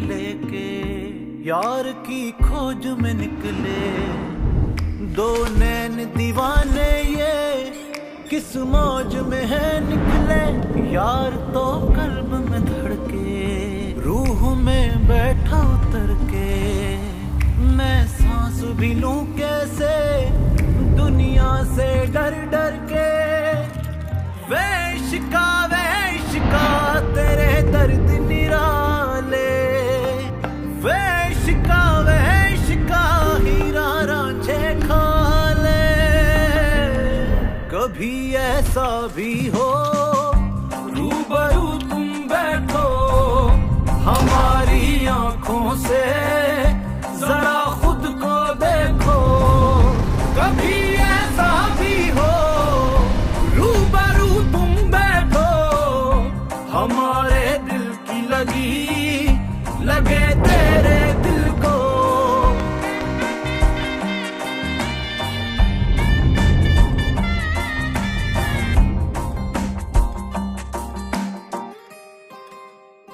लेके यार की खोज में निकले दो नैन दीवाने, ये किस मौज में है निकले। यार तो कल्ब में धड़के रूह में बैठा उतर के, मैं सांस भी लूं कैसे दुनिया से डर डर के। वे इश्का तेरे दर्द निराले, वे इश्का हीरा रांझे खाले। कभी ऐसा भी हो रूबरू तुम बैठो हमारी आंखों से, जरा खुद को देखो। कभी ऐसा भी हो रूबरू तुम बैठो हमारे दिल की लगे तेरे दिल को।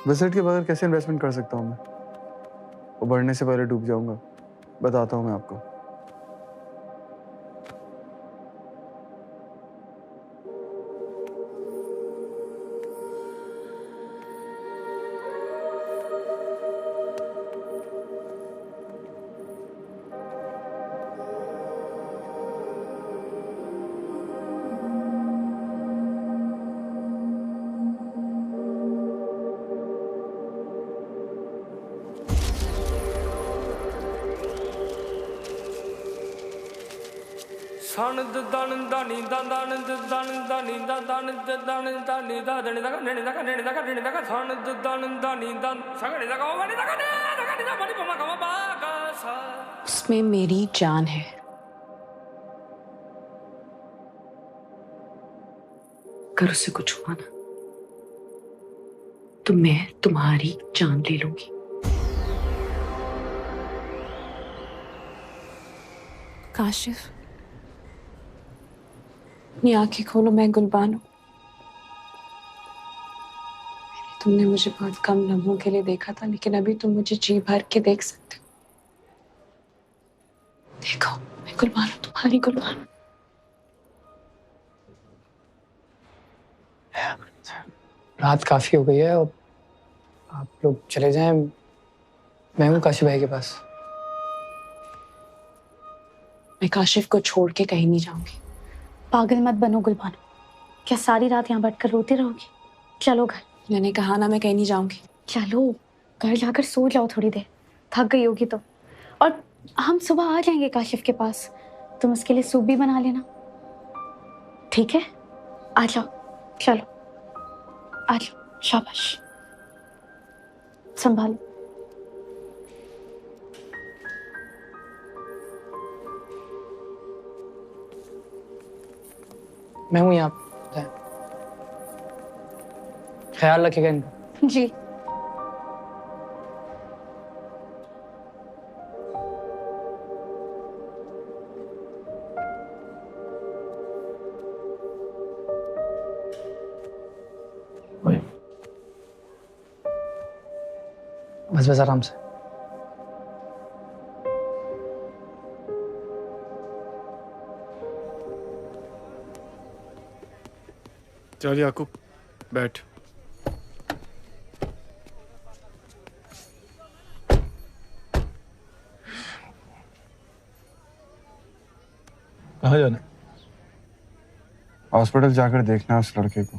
विजिट के बगैर कैसे इन्वेस्टमेंट कर सकता हूँ मैं? वो बढ़ने से पहले डूब जाऊंगा, बताता हूँ मैं आपको। उसमें मेरी जान है। अगर उसे कुछ हुआ ना तो मैं तुम्हारी जान ले लूंगी। काशिफ, अपनी आंखें खोलो, मैं गुलबान हूं। तुमने मुझे बहुत कम लम्हों के लिए देखा था, लेकिन अभी तुम मुझे जी भर के देख सकते हो। देखो, मैं गुलबान हूं, तुम्हारी गुलबान हूं। रात काफी हो गई है और आप लोग चले जाएं। मैं हूँ काशिफ भाई के पास। मैं काशिफ को छोड़ के कहीं नहीं जाऊंगी। पागल मत बनो गुलबानो, क्या सारी रात यहाँ बैठकर रोती रहोगी? चलो घर। मैंने कहा ना, मैं कहीं नहीं जाऊंगी। चलो घर जाकर सो जाओ, थोड़ी देर थक गई होगी तो। और हम सुबह आ जाएंगे काशिफ के पास, तुम उसके लिए सूप भी बना लेना, ठीक है? आ जाओ, चलो आ जाओ, शाबाश, संभालो। मैं हूँ यहाँ, ख्याल रखिएगा इनका। जी। बस आराम से। चल याकूब, बैठ। कहाँ जाना? हॉस्पिटल जाकर देखना उस लड़के को।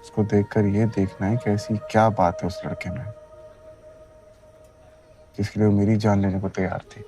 उसको देखकर ये देखना है कि ऐसी क्या बात है उस लड़के में जिसके लिए वो मेरी जान लेने को तैयार थी।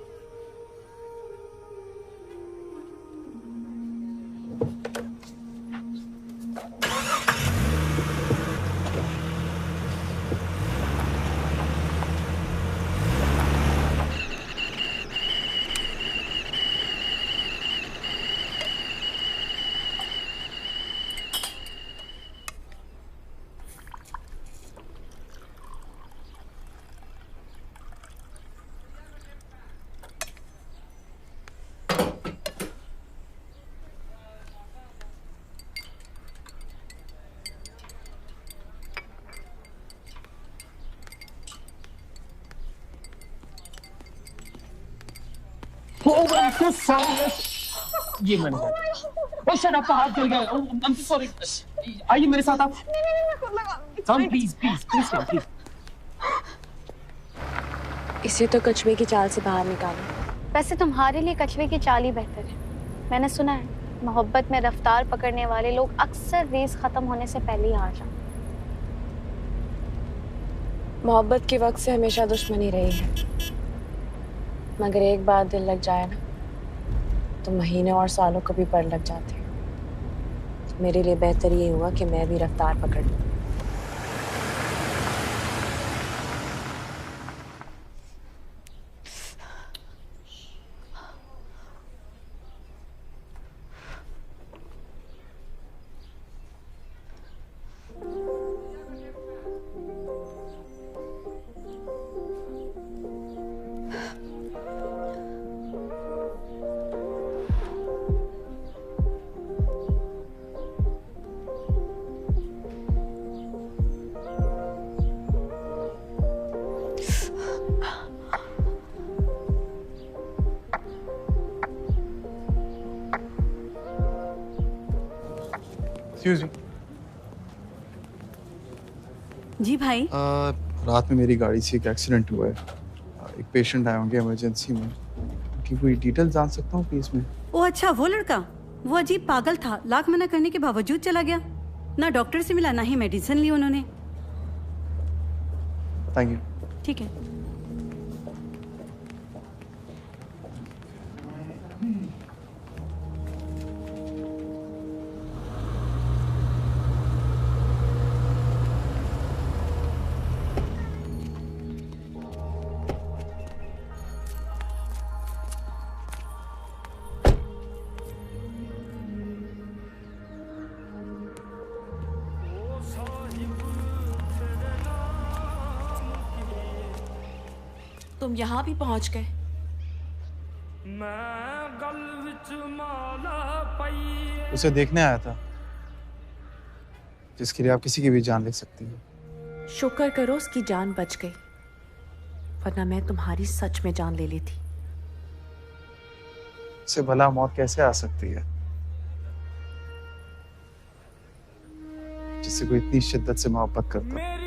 Oh, I'm so sorry. ये मैंने कहा। Oh, shut up, हाथ जल गया। Oh, I'm so sorry. आइए मेरे साथ आप। Come, please, come, please. इसे तो कछुए की चाल से बाहर निकालो। वैसे तुम्हारे लिए कछुए की चाल ही बेहतर है। मैंने सुना है मोहब्बत में रफ्तार पकड़ने वाले लोग अक्सर रेस खत्म होने से पहले ही हार जाते। मोहब्बत के वक्त से हमेशा दुश्मनी रही है, मगर एक बार दिल लग जाए ना तो महीने और सालों को भी पर लग जाते हैं। तो मेरे लिए बेहतर ये हुआ कि मैं भी रफ्तार पकड़ लूं। जी भाई। रात में मेरी गाड़ी से एक एक्सीडेंट हुआ है। एक पेशेंट आए होंगे इमरजेंसी में। कि कोई डिटेल जान सकता हूँ प्लीज में? ओ अच्छा, वो लड़का वो अजीब पागल था, लाख मना करने के बावजूद चला गया। ना डॉक्टर से मिला, ना ही मेडिसिन ली उन्होंने। Thank you. ठीक है। तुम यहाँ भी पहुँच गए। उसे देखने आया था जिसके लिए आप किसी की भी जान ले सकती हैं। शुक्र करो उसकी जान बच गई, वरना मैं तुम्हारी सच में जान ले लेती। उसे भला मौत कैसे आ सकती है जिससे कोई इतनी शिद्दत से मोहब्बत करता है?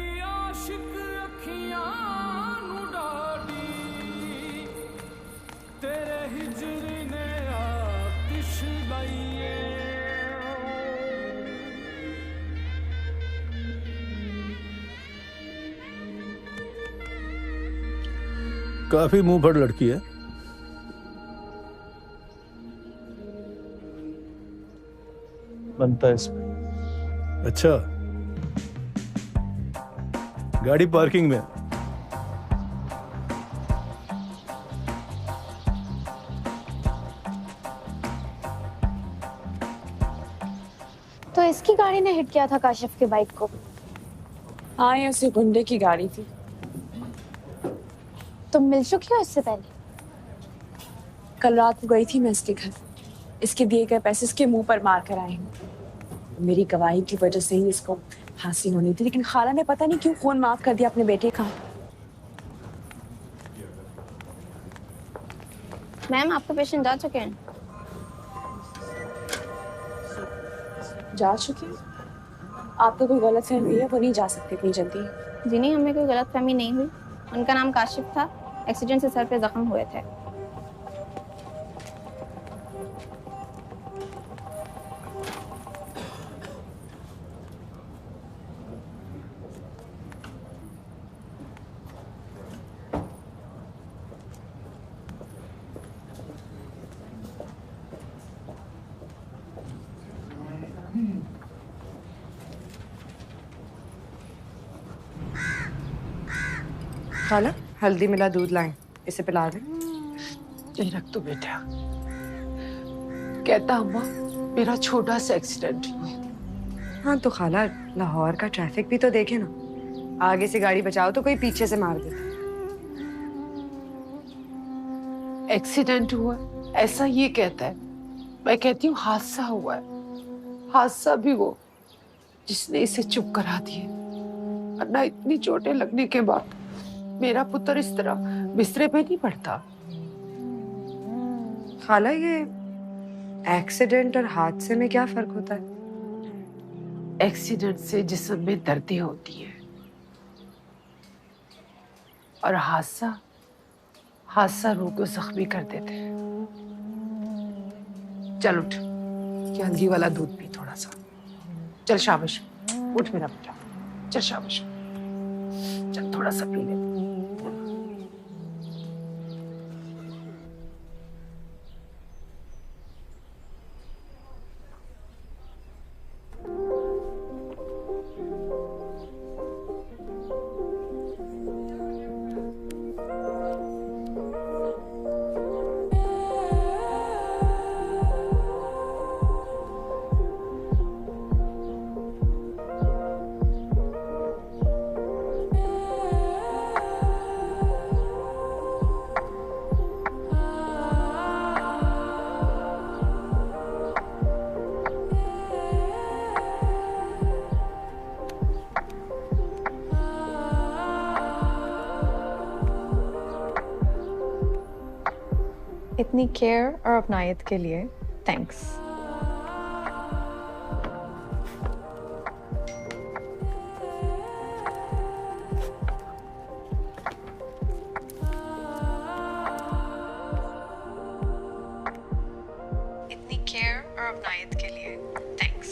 काफी मुंह फट लड़की है। बनता है इसमें। अच्छा, गाड़ी पार्किंग में। तो इसकी गाड़ी ने हिट किया था काशिफ के बाइक को? हाँ, ये उसी गुंडे की गाड़ी थी। तुम मिल चुकी हो इससे पहले? कल रात को गई थी मैं इसके घर। इसके दिए गए पैसे इसके मुंह पर मार कर आई हूँ। मेरी गवाही की वजह से ही इसको फांसी होनी थी, लेकिन खाला ने पता नहीं क्यों खून माफ कर दिया अपने बेटे का। मैम, आपके पेशेंट जा चुके हैं। जा चुके हैं? आपको कोई गलत फहमी है? वो नहीं जा सकते इतनी जल्दी। जी नहीं, हमें कोई गलत फहमी नहीं हुई। उनका नाम काशिफ था, एक्सीडेंट से सर पे जख्म हुए थे। खाला, हल्दी मिला दूध लाएं, इसे पिला दें। ये रख तो बेटा। कहता अम्मा, मेरा छोटा सा एक्सीडेंट हुआ। हाँ तो खाला, लाहौर का ट्रैफिक भी तो देखे ना। आगे से गाड़ी बचाओ तो कोई पीछे से मार दे। एक्सीडेंट हुआ ऐसा ये कहता है, मैं कहती हूँ हादसा हुआ है। हादसा भी वो जिसने इसे चुप करा दिए, वरना इतनी चोटें लगने के बाद मेरा पुत्र इस तरह बिस्तरे पे नहीं पड़ता। खाला, ये एक्सीडेंट और हादसे में क्या फर्क होता है? एक्सीडेंट से जिस्म में दर्दें होती है और हादसा रूह को जख्मी कर देते हैं। चल उठ, ये हल्दी वाला दूध पी थोड़ा सा। चल शाबाश, उठ मेरा बेटा, चल शाबाश, चल थोड़ा सा पी ले। इतनी केयर और अपनायत के लिए थैंक्स। इतनी केयर और अपनायत के लिए थैंक्स।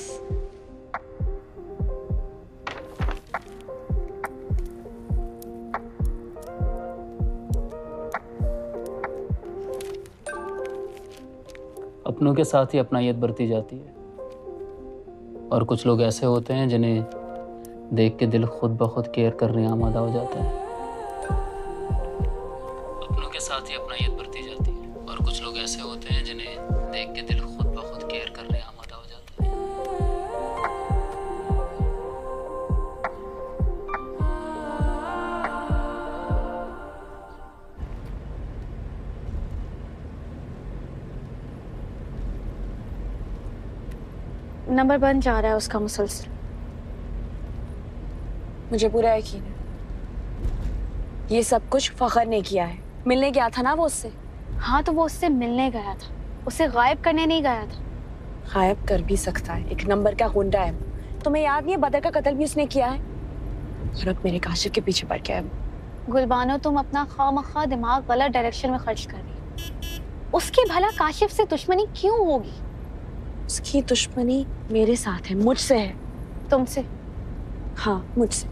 अपनों के साथ ही अपनायत बरती जाती है और कुछ लोग ऐसे होते हैं जिन्हें देख के दिल खुद ब खुद केयर करने आमादा हो जाता है। अपनों के साथ ही अपनायत बरती जाती है और कुछ लोग ऐसे होते हैं जिन्हें देख के दिल खुद ब खुद केयर करने आमादा हो जाता है। नंबर बन जा रहा है उसका मुसलसल। मुझे पूरा यकीन है ये सब कुछ फखर ने किया है। मिलने गया था ना वो उससे। हाँ तो वो उससे मिलने गया था, उसे गायब करने नहीं गया था। गायब कर भी सकता है, एक नंबर का गुंडा है। तुम्हें याद नहीं है बदर का कत्ल भी उसने किया है और अब मेरे काशिफ के पीछे पड़ गया है। गुलबानो तुम अपना खामखा दिमाग गलत डायरेक्शन में खर्च कर रही हो। उसकी भला काशिफ से दुश्मनी क्यों होगी? उसकी दुश्मनी मेरे साथ है, मुझसे है। तुमसे? हाँ मुझसे।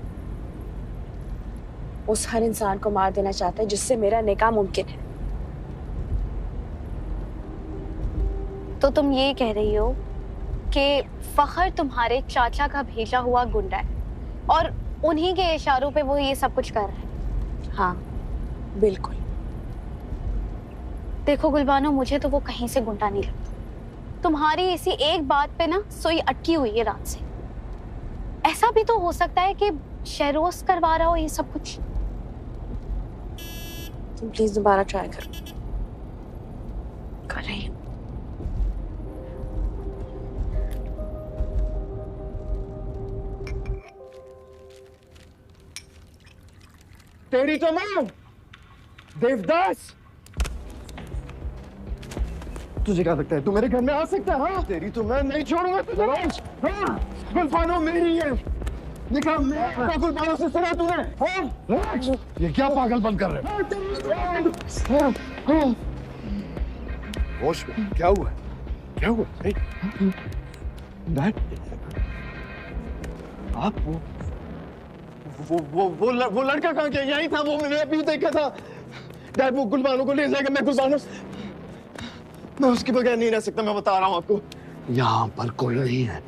उस हर इंसान को मार देना चाहता है जिससे मेरा निकाह मुमकिन है। तो तुम ये कह रही हो कि फखर तुम्हारे चाचा का भेजा हुआ गुंडा है और उन्हीं के इशारों पे वो ये सब कुछ कर रहा है? हाँ बिल्कुल। देखो गुलबानो, मुझे तो वो कहीं से गुंडा नहीं लगता। तुम्हारी इसी एक बात पे ना सुई अटकी हुई है रात से। ऐसा भी तो हो सकता है कि शहरोज करवा रहा हो ये सब कुछ। तुम प्लीज दोबारा ट्राई करो। कर रही हूँ। तेरी तो मां देवदास, तुझे क्या लगता है तू मेरे घर में आ सकता है? हाँ तेरी तो मैं नहीं छोड़ूंगा तुझे। हाँ गुलबानो मेरी है। निकाह मेरा गुलबानो से सुना तूने? हाँ ये क्या पागलपन कर रहे हो? होश में क्या हुआ? क्या हुआ? डैड आप वो लड़का कहाँ गया? यही था वो, मैंने अभी देखा था। डैड वो गुलबानो को ले जाएगा। मैं उसके बगैर नहीं रह सकता, मैं बता रहा हूँ आपको। यहाँ पर कोई नहीं है।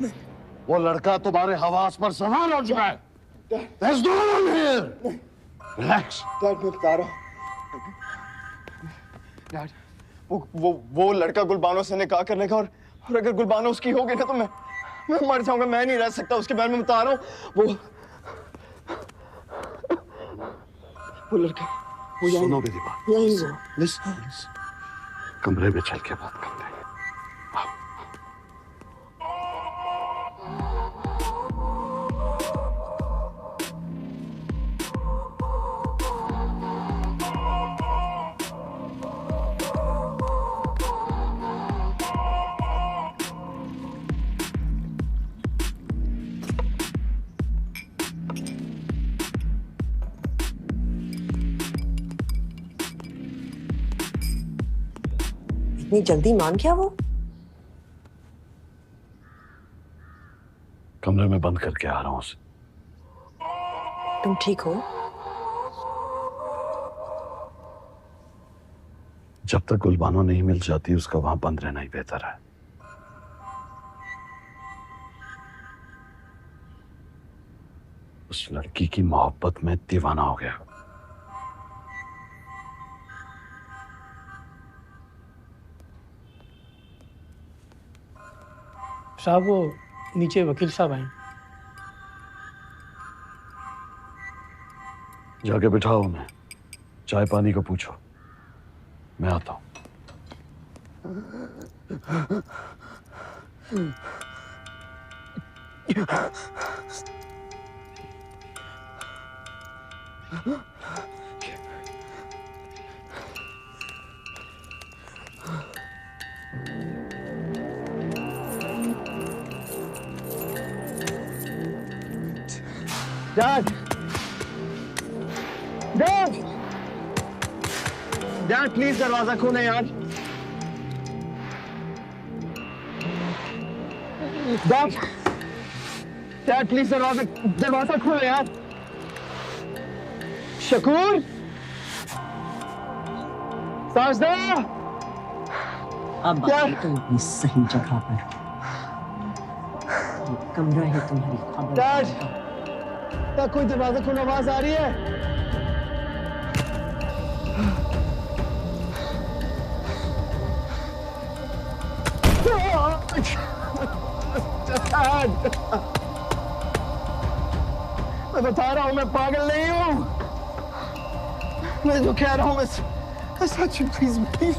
वो लड़का तुम्हारे हवास पर सवार हो चुका है। There's no one here. Relax. Dad मैं बता रहा हूँ। डैड वो लड़का गुलबानो से निकाह कर लेगा और अगर गुलबानो उसकी होगी ना तो मैं मर जाऊंगा। मैं नहीं रह सकता उसके बारे में बता रहा हूँ। वो लड़का वो सुनो मेरी बात। Listen. कमरे में चल के बात करते हैं। इतनी जल्दी मान गया वो? कमरे में बंद करके आ रहा हूं उसे। तुम ठीक हो? जब तक गुलबानो नहीं मिल जाती उसका वहां बंद रहना ही बेहतर है। उस लड़की की मोहब्बत में दीवाना हो गया। साहब वो नीचे वकील साहब आए। जाके बिठाओ उन्हें, चाय पानी को पूछो, मैं आता हूं। Dad! Dad! Dad, please दरवाजा खोलें यार। Dad! Dad, please दरवाजा खोलें यार। शकूर? साजदा? अब आई तुम अपनी सही जगह पर। ये कमरा है तुम्हारी खबर। Dad! क्या कोई दरवाजा खोलने आवाज आ रही है? मैं बता रहा हूं मैं पागल नहीं हूं। मैं जो कह रहा हूं मैं सच में प्लीज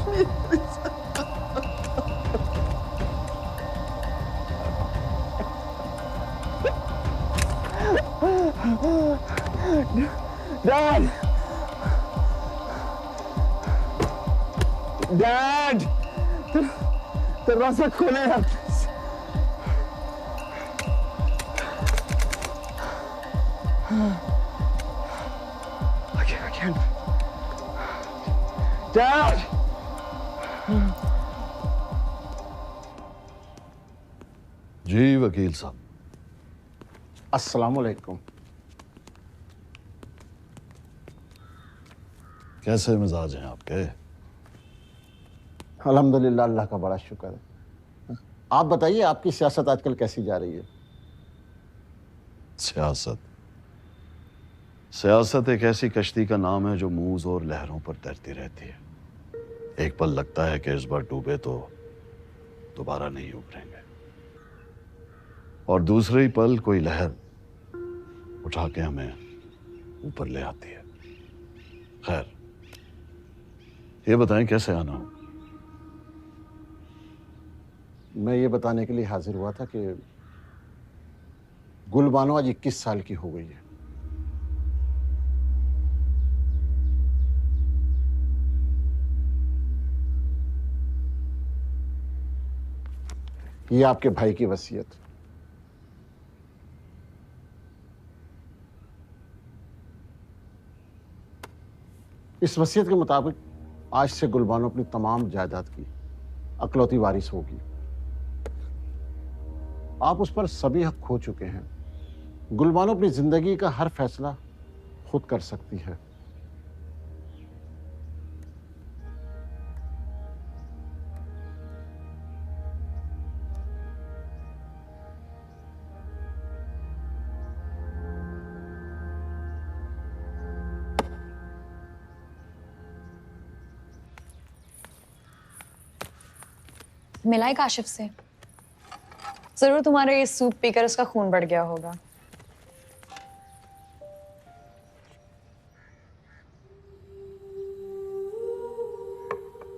Dad! Dad! दरवाजा खोले यार। I can't. Dad! जी वकील साहब। अस्सलाम वालेकुम। कैसे मिजाज हैं आपके? अल्हम्दुलिल्लाह, अल्लाह का बड़ा शुक्र है। आप बताइए आपकी सियासत आजकल कैसी जा रही है? सियासत एक ऐसी कश्ती का नाम है जो मूज और लहरों पर तैरती रहती है। एक पल लगता है कि इस बार डूबे तो दोबारा नहीं उभरेंगे, और दूसरे ही पल कोई लहर उठा के हमें ऊपर ले आती है। खैर, ये बताएं कैसे आना हो? मैं ये बताने के लिए हाजिर हुआ था कि गुलबानो आज 21 साल की हो गई है। ये आपके भाई की वसीयत। इस वसीयत के मुताबिक आज से गुलबानो अपनी तमाम जायदाद की अकलौती वारिस होगी। आप उस पर सभी हक खो चुके हैं। गुलबानो अपनी जिंदगी का हर फैसला खुद कर सकती है। मिला है काशिफ से? जरूर तुम्हारा ये सूप पीकर उसका खून बढ़ गया होगा।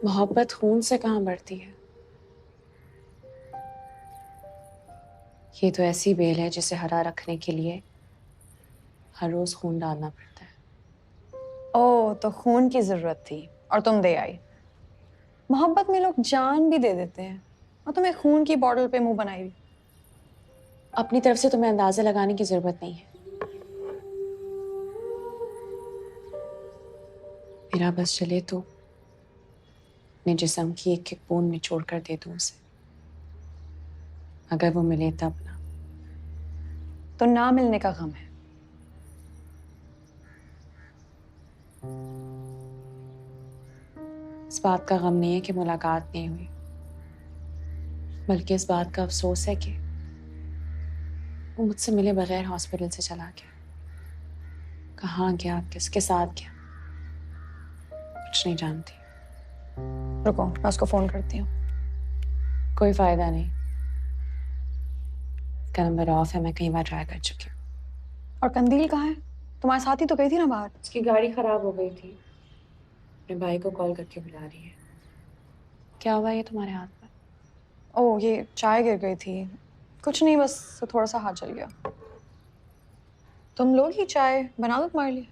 मोहब्बत खून से कहाँ बढ़ती है? ये तो ऐसी बेल है जिसे हरा रखने के लिए हर रोज खून डालना पड़ता है। ओह, तो खून की जरूरत थी और तुम दे आई। मोहब्बत में लोग जान भी दे देते हैं और तुम्हें खून की बॉटल पे मुंह बनाई हुई। अपनी तरफ से तुम्हें अंदाजे लगाने की जरूरत नहीं है। मेरा बस चले तो अपने जिस्म की एक एक बूंद निचोड़ कर दे दूं उसे। अगर वो मिले तब ना। तो ना मिलने का गम है। इस बात का गम नहीं है कि मुलाकात नहीं हुई, बल्कि इस बात का अफसोस है कि वो मुझसे मिले बगैर हॉस्पिटल से चला गया। कहाँ गया, किसके साथ गया, कुछ नहीं जानती। रुको, मैं उसको फोन करती हूँ। कोई फायदा नहीं, इसका नंबर ऑफ है, मैं कई बार ट्राई कर चुकी हूँ। और कंदील कहाँ है? तुम्हारे साथ ही तो गई थी ना बाहर। उसकी गाड़ी खराब हो गई थी, अपने भाई को कॉल करके बुला रही है। क्या हुआ ये तुम्हारे हाथ पर? ओह, ये चाय गिर गई थी। कुछ नहीं, बस थोड़ा सा हाथ जल गया। तुम लोग ही चाय बना दो तुम्हारे लिए।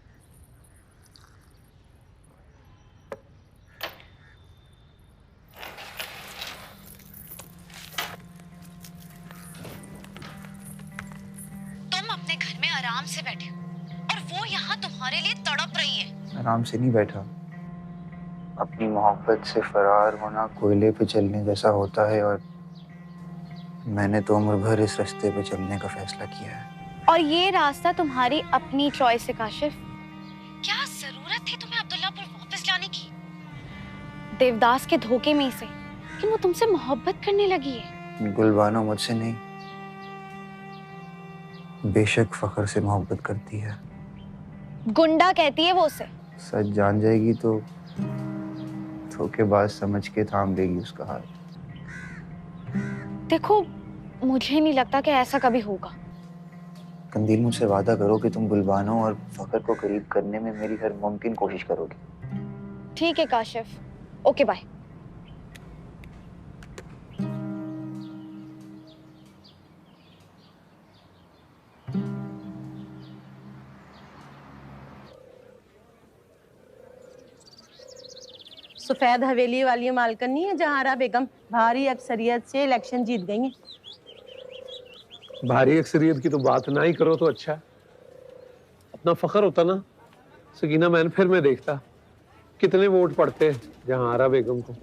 तुम अपने घर में आराम से बैठे हो और वो यहाँ तुम्हारे लिए तड़प रही है। आराम से नहीं बैठा। अपनी मोहब्बत से फरार होना कोयले पे चलने जैसा होता है, और मैंने तो उम्र भर इस रास्ते पे चलने का फैसला किया है। और ये रास्ता तुम्हारी अपनी चॉइस है काशिफ। क्या जरूरत थी तुम्हें अब्दुल्लापुर वापस जाने की? देवदास के धोखे में से कि वो तुमसे मोहब्बत करने लगी है। गुलबानो मुझसे नहीं, बेशक फखर से मोहब्बत करती है। गुंडा कहती है वो उसे। सच जान जाएगी तो धोखेबाज समझ के थाम लेगी उसका हाथ। देखो, मुझे नहीं लगता कि ऐसा कभी होगा। कंदील, मुझसे वादा करो कि तुम गुलबानो और फखर को करीब करने में मेरी हर मुमकिन कोशिश करोगी। ठीक है काशिफ, ओके बाय। सफेद हवेली वाली मालकन नहीं है जहारा बेगम, भारी अक्सरियत से इलेक्शन जीत गई हैं। भारी अक्सरियत की तो बात ना ही करो तो अच्छा है। अपना फखर होता ना सकीना मैन, फिर मैं देखता कितने वोट पड़ते हैं जहारा बेगम को।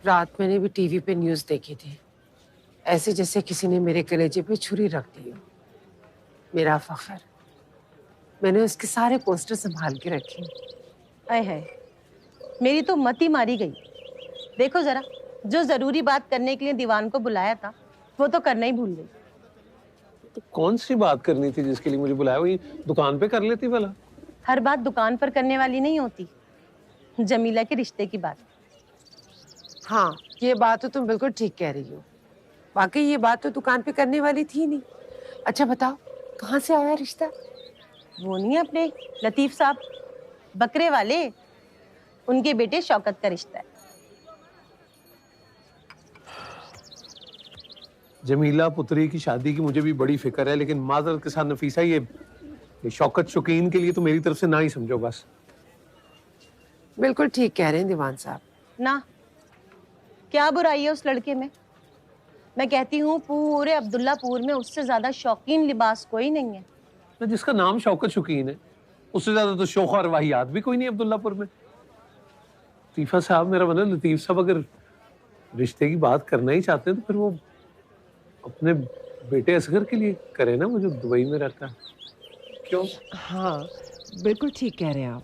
रात मैंने भी टीवी पे न्यूज़ देखी थी, ऐसे जैसे किसी ने मेरे कलेजे पे छुरी रख दी हो। मेरा फखर, मैंने उसके सारे पोस्टर संभाल के रखे। आए है, मेरी तो मती मारी गई। देखो जरा, जो जरूरी बात करने के लिए दीवान को बुलाया था वो तो करना ही भूल गई। तो कौन सी बात करनी थी जिसके लिए मुझे बुलाया? वही दुकान पे कर लेती भला। हर बात दुकान पर करने वाली नहीं होती। जमीला के रिश्ते की बात। हाँ, ये बात तो तुम बिल्कुल ठीक कह रही हो। वाकई ये बात तो दुकान पे करने वाली थी नहीं। अच्छा बताओ, कहाँ से आया रिश्ता? वो नहीं है अपने लतीफ साहब बकरे वाले, उनके बेटे शौकत का रिश्ता है। जमीला पुत्री की शादी की मुझे भी बड़ी फिक्र है, लेकिन माजरत के साथ नफीसा, ये शौकत शौकीन के लिए तो मेरी तरफ से ना ही समझो बस। बिल्कुल ठीक कह रहे हैं दीवान साहब। ना, क्या बुराई है उस लड़के में? मैं कहती हूँ पूरे अब्दुल्लापुर में उससे ज्यादा शौकीन लिबास कोई नहीं है। तो जिसका नाम शौकत शौकीन है, उससे ज्यादा तो शौखर वाहियात भी कोई नहीं अब्दुल्लापुर में। लतीफा साहब, मेरा मतलब लतीफ साहब अगर रिश्ते की बात करना ही चाहते हैं तो फिर वो अपने बेटे असगर के लिए करे ना, वो जो दुबई में रहता है। क्यों? हाँ, बिल्कुल ठीक कह रहे हैं आप।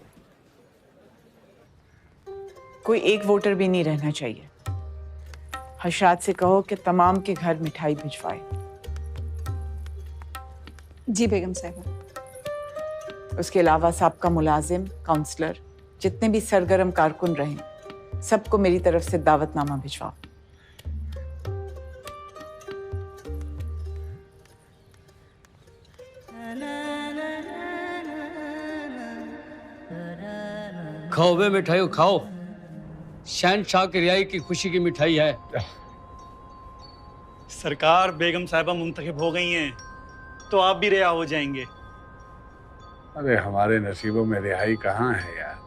कोई एक वोटर भी नहीं रहना चाहिए। हर्षाद से कहो कि तमाम के घर मिठाई भिजवाए। जी बेगम साहिबा। उसके अलावा सबका मुलाजिम, काउंसलर, जितने भी सरगर्म कारकुन रहें, सबको मेरी तरफ से दावतनामा भिजवाओ। खाओ बे मिठाई खाओ, शहनशाह की रिहाई की खुशी की मिठाई है। सरकार, बेगम साहिबा मुंतखब हो गई हैं तो आप भी रिहा हो जाएंगे। अरे हमारे नसीबों में रिहाई कहाँ है यार।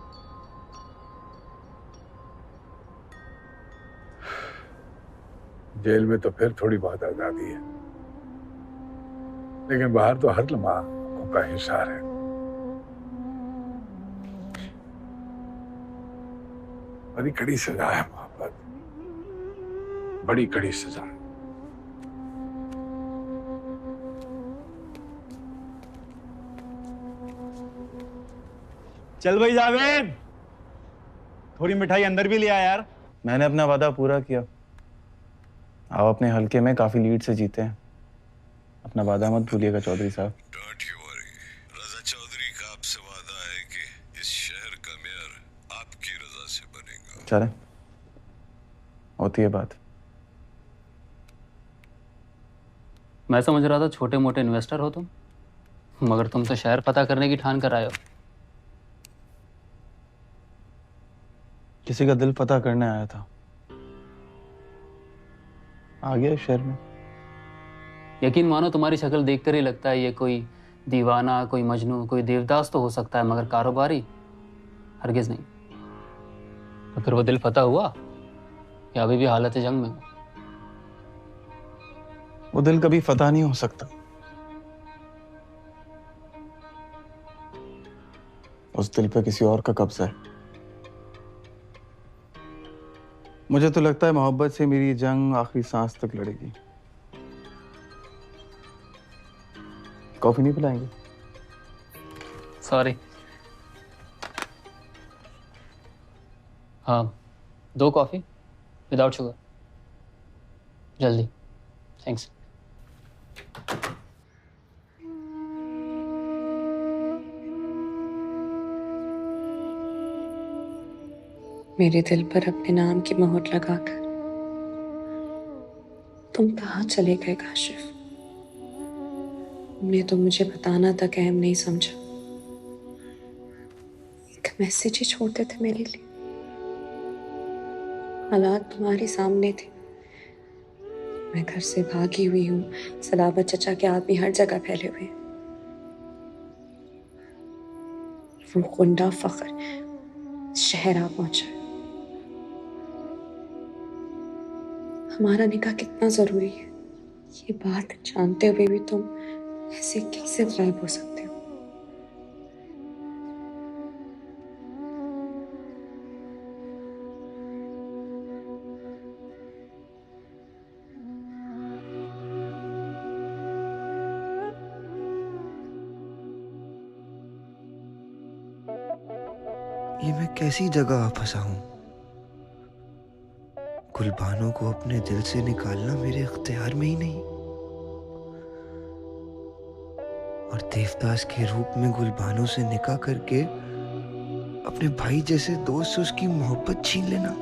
जेल में तो फिर थोड़ी बहुत आजादी है, लेकिन बाहर तो हर लम्हा आंखों का हिसार है। बड़ी कड़ी सजा है मोहब्बत, बड़ी कड़ी सजा। चल भाई जावेद, थोड़ी मिठाई अंदर भी ले आ यार। मैंने अपना वादा पूरा किया। आप अपने हलके में काफी लीड से जीते हैं, अपना वादा मत भूलिएगा चौधरी साहब। रजा चौधरी का आपसे वादा है कि इस शहर का मेयर आपकी रजा से बनेगा। चले, होती है बात। मैं समझ रहा था छोटे मोटे इन्वेस्टर हो तुम, मगर तुम तो शहर पता करने की ठान कर आए हो। किसी का दिल पता करने आया था, आ गया इस शहर में। यकीन मानो तुम्हारी शक्ल देखकर ही लगता है ये कोई दीवाना, कोई मजनू, कोई देवदास तो हो सकता है, मगर कारोबारी हरगिज नहीं। तो फिर वो दिल फतह हुआ या अभी भी हालत जंग में? वो दिल कभी फतह नहीं हो सकता। उस दिल पे किसी और का कब्जा है। मुझे तो लगता है मोहब्बत से मेरी जंग आखिरी सांस तक लड़ेगी। कॉफी नहीं पिलाएंगे? सॉरी। हाँ, 2 कॉफी विदाउट शुगर, जल्दी। थैंक्स। मेरे दिल पर अपने नाम की मोहर लगाकर तुम कहाँ चले गए काशिफ? तुमने तो मुझे बताना तक अहम नहीं समझा। एक मैसेज ही छोड़ते थे मेरे लिए। हालात तुम्हारे सामने थे। मैं घर से भागी हुई हूँ, सलावत चचा के आदमी हर जगह फैले हुए हैं। वो गुंडा फखर शहर आ पहुंचा। हमारा निकाह कितना जरूरी है, ये बात जानते हुए भी तुम ऐसे कैसे गायब हो सकते हो? ये मैं कैसी जगह फंसा हूं? गुलबानों को अपने दिल से निकालना मेरे इख्तियार में ही नहीं, और देवदास के रूप में गुलबानों से निकाह करके अपने भाई जैसे दोस्त से उसकी मोहब्बत छीन लेना।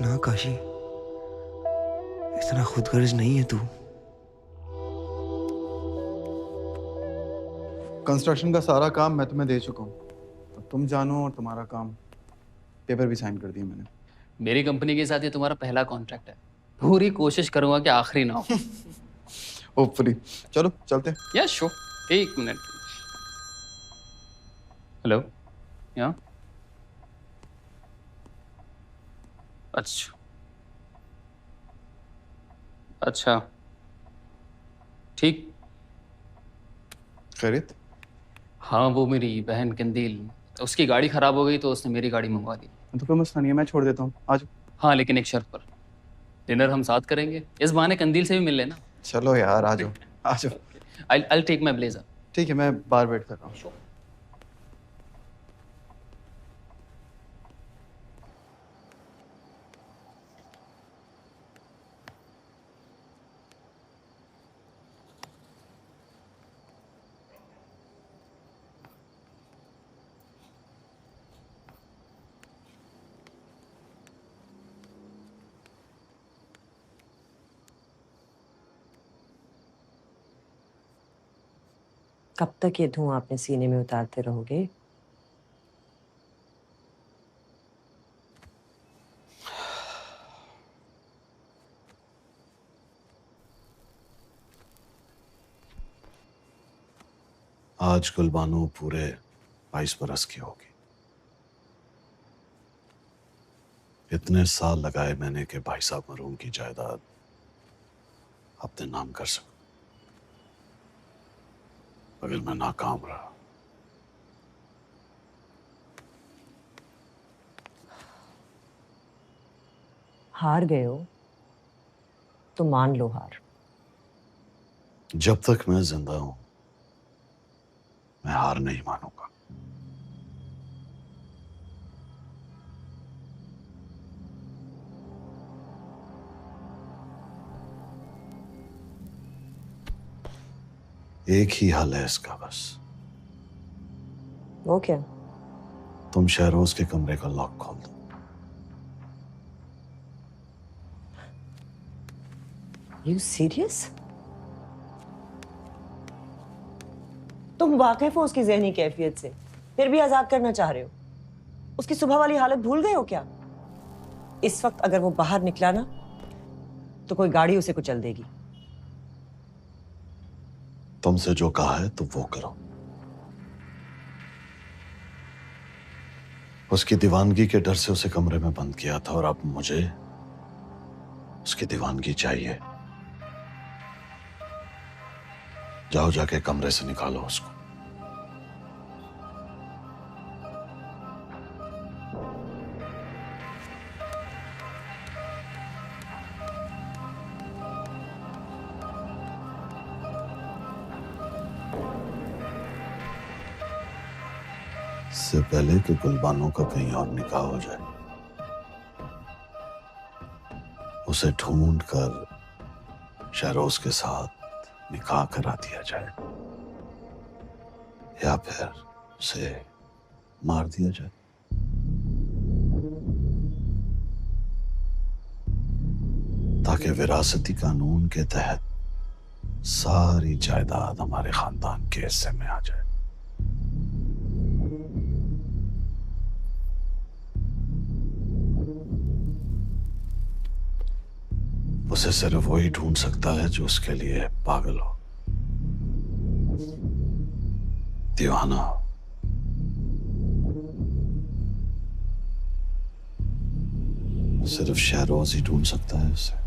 ना काशी, इतना खुदगर्ज नहीं है तू। कंस्ट्रक्शन का सारा काम मैं तुम्हें दे चुका हूँ। अब तुम जानो, और तुम्हारा काम पेपर भी साइन कर दिए मैंने। मेरी कंपनी के साथ ये तुम्हारा पहला कॉन्ट्रैक्ट है। पूरी कोशिश करूंगा कि आखिरी ना हो। होपफुली। चलो चलते हैं। या शो, 1 मिनट। हेलो, यहाँ? अच्छा अच्छा, ठीक। खैरियत? हाँ, वो मेरी बहन कंदील, उसकी गाड़ी खराब हो गई तो उसने मेरी गाड़ी मंगवा दी। तो कोई मसला नहीं है, मैं छोड़ देता हूँ, आज। हाँ, लेकिन एक शर्त पर। डिनर हम साथ करेंगे, इस बहाने कंदील से भी मिल लेना। चलो यार, आ जाओ आ जाओ। I'll take my blazer। ठीक है, मैं बाहर वेट कर रहा हूँ। कब तक ये धुआं अपने सीने में उतारते रहोगे? आज गुलबानो पूरे 22 बरस की होगी। इतने साल लगाए मैंने कि भाई साहब मरहूम की जायदाद अपने नाम कर सकूं, अगर मैं नाकाम रहा। हार गए हो तो मान लो हार। जब तक मैं जिंदा हूं मैं हार नहीं मानूंगा। एक ही हल है इसका बस। वो क्या? तुम शहरोज के कमरे का लॉक खोल दो। You serious? तुम वाकिफ हो उसकी ज़हनी कैफियत से, फिर भी आजाद करना चाह रहे हो? उसकी सुबह वाली हालत भूल गए हो क्या? इस वक्त अगर वो बाहर निकला ना तो कोई गाड़ी उसे कुचल देगी। तुमसे जो कहा है तो वो करो। उसकी दीवानगी के डर से उसे कमरे में बंद किया था और अब मुझे उसकी दीवानगी चाहिए। जाओ जाके कमरे से निकालो उसको। इससे पहले कि गुलबानो का कहीं और निकाह हो जाए, उसे ढूंढ कर शहरोज के साथ निकाह करा दिया जाए या फिर उसे मार दिया जाए। ताकि विरासती कानून के तहत सारी जायदाद हमारे खानदान के हिस्से में आ जाए। उसे सिर्फ वही ढूंढ सकता है जो उसके लिए पागल हो, दीवाना हो। सिर्फ शहरोज ही ढूंढ सकता है उसे।